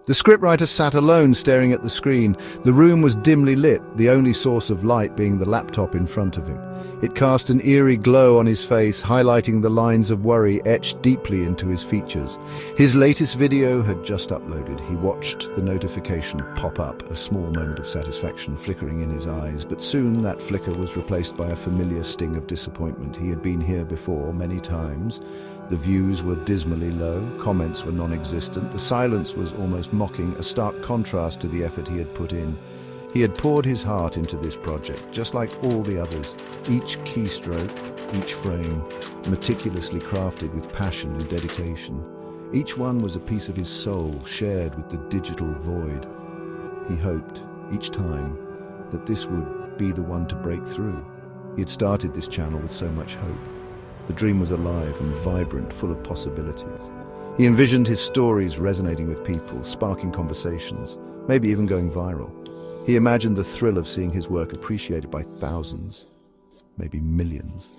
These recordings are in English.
The scriptwriter sat alone staring at the screen. The room was dimly lit, the only source of light being the laptop in front of him. It cast an eerie glow on his face, highlighting the lines of worry etched deeply into his features. His latest video had just uploaded. He watched the notification pop up, a small moment of satisfaction flickering in his eyes, but soon that flicker was replaced by a familiar sting of disappointment. He had been here before, many times. The views were dismally low, comments were non-existent, the silence was almost mocking, a stark contrast to the effort he had put in. He had poured his heart into this project, just like all the others, each keystroke, each frame, meticulously crafted with passion and dedication. Each one was a piece of his soul, shared with the digital void. He hoped, each time, that this would be the one to break through. He had started this channel with so much hope. The dream was alive and vibrant, full of possibilities. He envisioned his stories resonating with people, sparking conversations, maybe even going viral. He imagined the thrill of seeing his work appreciated by thousands, maybe millions.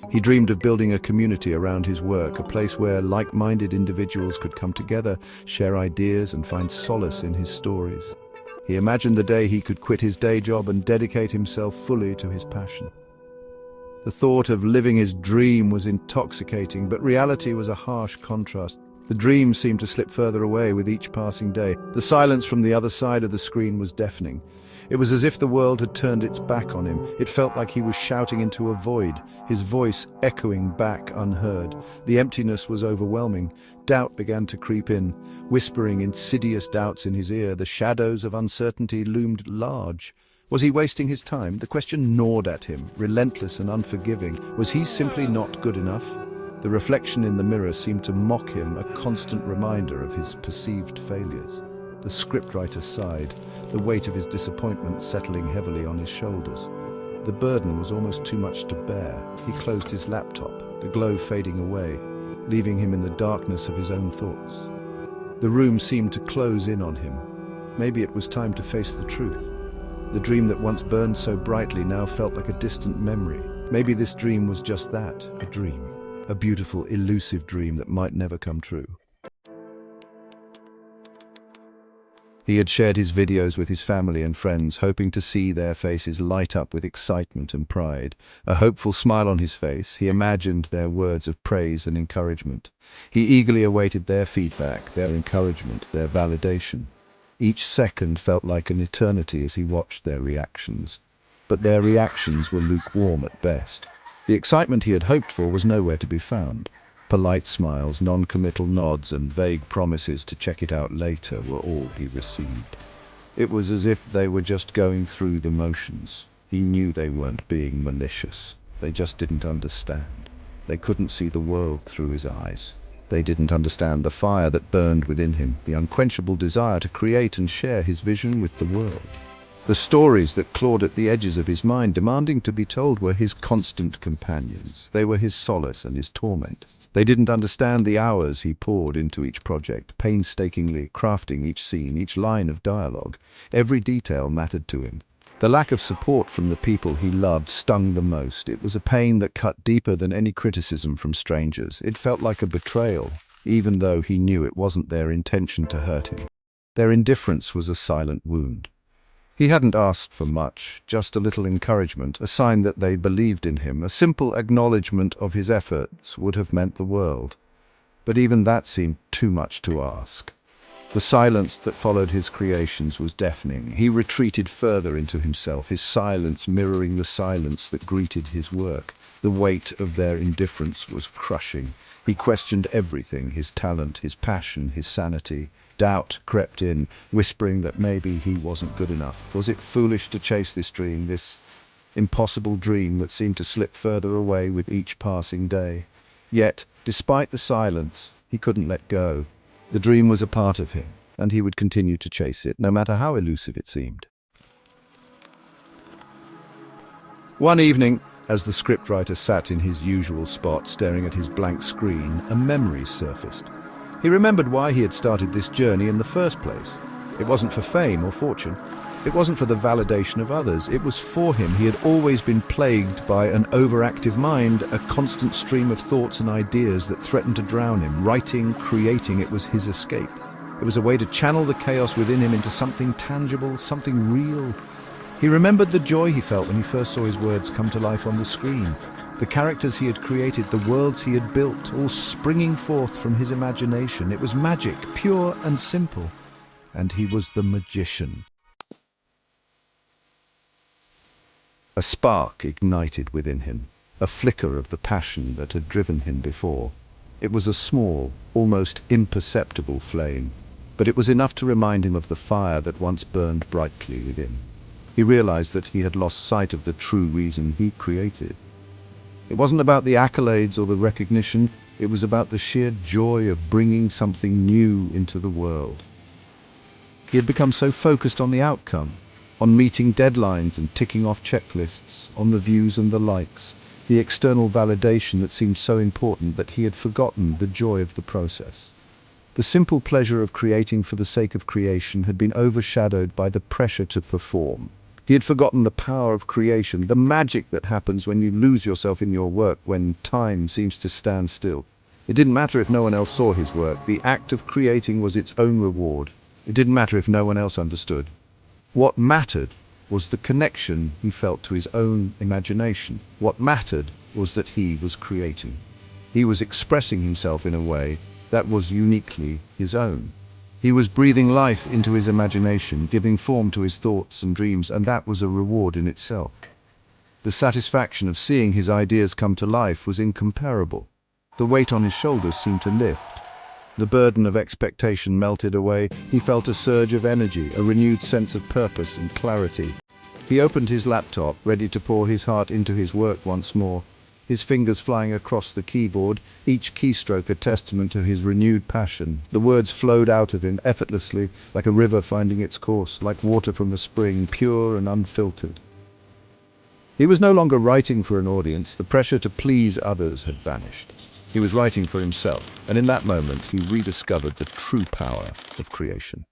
He dreamed of building a community around his work, a place where like-minded individuals could come together, share ideas, and find solace in his stories. He imagined the day he could quit his day job and dedicate himself fully to his passion. The thought of living his dream was intoxicating, but reality was a harsh contrast. The dream seemed to slip further away with each passing day. The silence from the other side of the screen was deafening. It was as if the world had turned its back on him. It felt like he was shouting into a void, his voice echoing back unheard. The emptiness was overwhelming. Doubt began to creep in, whispering insidious doubts in his ear. The shadows of uncertainty loomed large. Was he wasting his time? The question gnawed at him, relentless and unforgiving. Was he simply not good enough? The reflection in the mirror seemed to mock him, a constant reminder of his perceived failures. The scriptwriter sighed, the weight of his disappointment settling heavily on his shoulders. The burden was almost too much to bear. He closed his laptop, the glow fading away, leaving him in the darkness of his own thoughts. The room seemed to close in on him. Maybe it was time to face the truth. The dream that once burned so brightly now felt like a distant memory. Maybe this dream was just that, a dream. A beautiful, elusive dream that might never come true. He had shared his videos with his family and friends, hoping to see their faces light up with excitement and pride. A hopeful smile on his face, he imagined their words of praise and encouragement. He eagerly awaited their feedback, their encouragement, their validation. Each second felt like an eternity as he watched their reactions. But their reactions were lukewarm at best. The excitement he had hoped for was nowhere to be found. Polite smiles, non-committal nods, and vague promises to check it out later were all he received. It was as if they were just going through the motions. He knew they weren't being malicious. They just didn't understand. They couldn't see the world through his eyes. They didn't understand the fire that burned within him, the unquenchable desire to create and share his vision with the world. The stories that clawed at the edges of his mind, demanding to be told, were his constant companions. They were his solace and his torment. They didn't understand the hours he poured into each project, painstakingly crafting each scene, each line of dialogue. Every detail mattered to him. The lack of support from the people he loved stung the most. It was a pain that cut deeper than any criticism from strangers. It felt like a betrayal, even though he knew it wasn't their intention to hurt him. Their indifference was a silent wound. He hadn't asked for much, just a little encouragement, a sign that they believed in him. A simple acknowledgement of his efforts would have meant the world. But even that seemed too much to ask. The silence that followed his creations was deafening. He retreated further into himself, his silence mirroring the silence that greeted his work. The weight of their indifference was crushing. He questioned everything, his talent, his passion, his sanity. Doubt crept in, whispering that maybe he wasn't good enough. Was it foolish to chase this dream, this impossible dream that seemed to slip further away with each passing day? Yet, despite the silence, he couldn't let go. The dream was a part of him, and he would continue to chase it, no matter how elusive it seemed. One evening, as the scriptwriter sat in his usual spot, staring at his blank screen, a memory surfaced. He remembered why he had started this journey in the first place. It wasn't for fame or fortune. It wasn't for the validation of others. It was for him. He had always been plagued by an overactive mind, a constant stream of thoughts and ideas that threatened to drown him. Writing, creating, it was his escape. It was a way to channel the chaos within him into something tangible, something real. He remembered the joy he felt when he first saw his words come to life on the screen. The characters he had created, the worlds he had built, all springing forth from his imagination. It was magic, pure and simple. And he was the magician. A spark ignited within him, a flicker of the passion that had driven him before. It was a small, almost imperceptible flame, but it was enough to remind him of the fire that once burned brightly within. He realized that he had lost sight of the true reason he created. It wasn't about the accolades or the recognition, it was about the sheer joy of bringing something new into the world. He had become so focused on the outcome, on meeting deadlines and ticking off checklists, on the views and the likes, the external validation that seemed so important, that he had forgotten the joy of the process. The simple pleasure of creating for the sake of creation had been overshadowed by the pressure to perform. He had forgotten the power of creation, the magic that happens when you lose yourself in your work, when time seems to stand still. It didn't matter if no one else saw his work. The act of creating was its own reward. It didn't matter if no one else understood. What mattered was the connection he felt to his own imagination. What mattered was that he was creating. He was expressing himself in a way that was uniquely his own. He was breathing life into his imagination, giving form to his thoughts and dreams, and that was a reward in itself. The satisfaction of seeing his ideas come to life was incomparable. The weight on his shoulders seemed to lift. The burden of expectation melted away. He felt a surge of energy, a renewed sense of purpose and clarity. He opened his laptop, ready to pour his heart into his work once more, his fingers flying across the keyboard, each keystroke a testament to his renewed passion. The words flowed out of him effortlessly, like a river finding its course, like water from a spring, pure and unfiltered. He was no longer writing for an audience. The pressure to please others had vanished. He was writing for himself, and in that moment he rediscovered the true power of creation.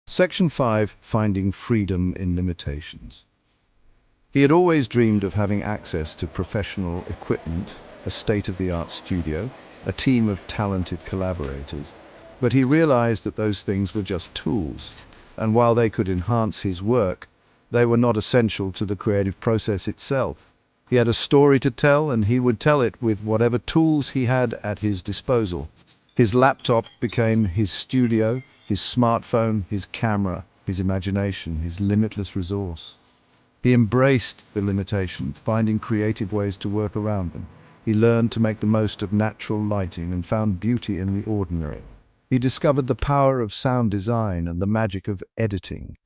Section 5. Finding freedom in limitations. He had always dreamed of having access to professional equipment, a state-of-the-art studio, a team of talented collaborators. But he realized that those things were just tools, and while they could enhance his work, they were not essential to the creative process itself. He had a story to tell, and he would tell it with whatever tools he had at his disposal. His laptop became his studio, his smartphone, his camera, his imagination, his limitless resource. He embraced the limitations, finding creative ways to work around them. He learned to make the most of natural lighting and found beauty in the ordinary. He discovered the power of sound design and the magic of editing.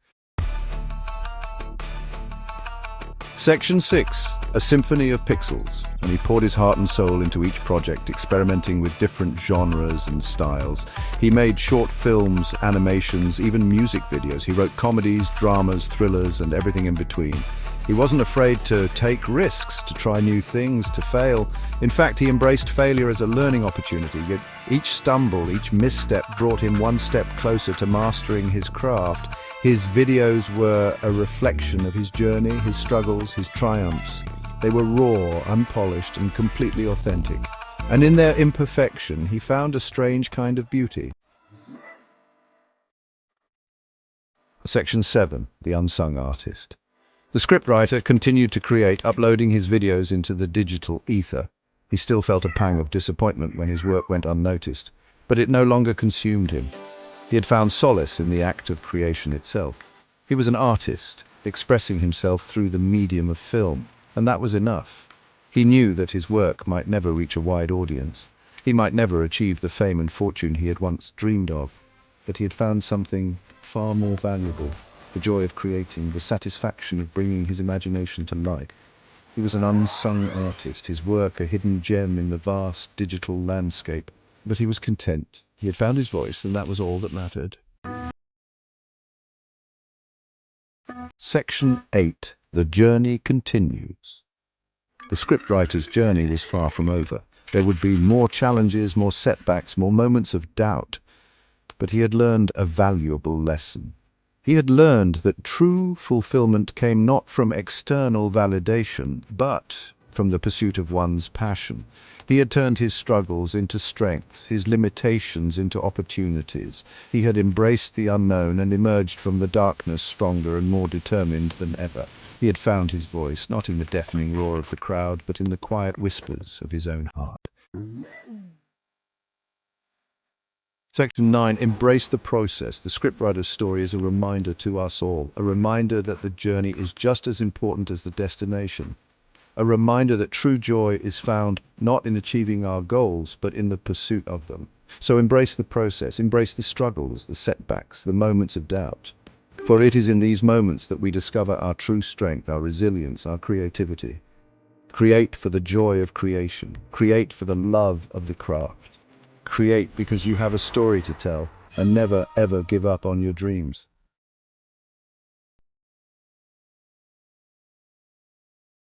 Section 6. A symphony of pixels, and he poured his heart and soul into each project, experimenting with different genres and styles. He made short films, animations, even music videos. He wrote comedies, dramas, thrillers, and everything in between. He wasn't afraid to take risks, to try new things, to fail. In fact, he embraced failure as a learning opportunity. Yet each stumble, each misstep brought him one step closer to mastering his craft. His videos were a reflection of his journey, his struggles, his triumphs. They were raw, unpolished, and completely authentic. And in their imperfection, he found a strange kind of beauty. Section 7. The Unsung Artist. The scriptwriter continued to create, uploading his videos into the digital ether. He still felt a pang of disappointment when his work went unnoticed, but it no longer consumed him. He had found solace in the act of creation itself. He was an artist, expressing himself through the medium of film, and that was enough. He knew that his work might never reach a wide audience. He might never achieve the fame and fortune he had once dreamed of, but he had found something far more valuable. The joy of creating, the satisfaction of bringing his imagination to life. He was an unsung artist, his work a hidden gem in the vast digital landscape. But he was content. He had found his voice, and that was all that mattered. Section 8. The Journey Continues. The scriptwriter's journey was far from over. There would be more challenges, more setbacks, more moments of doubt. But he had learned a valuable lesson. He had learned that true fulfillment came not from external validation, but from the pursuit of one's passion. He had turned his struggles into strengths, his limitations into opportunities. He had embraced the unknown and emerged from the darkness stronger and more determined than ever. He had found his voice, not in the deafening roar of the crowd, but in the quiet whispers of his own heart. Section 9. Embrace the process. The scriptwriter's story is a reminder to us all, a reminder that the journey is just as important as the destination, a reminder that true joy is found not in achieving our goals, but in the pursuit of them. So embrace the process, embrace the struggles, the setbacks, the moments of doubt. For it is in these moments that we discover our true strength, our resilience, our creativity. Create for the joy of creation. Create for the love of the craft. Create because you have a story to tell, and never ever give up on your dreams.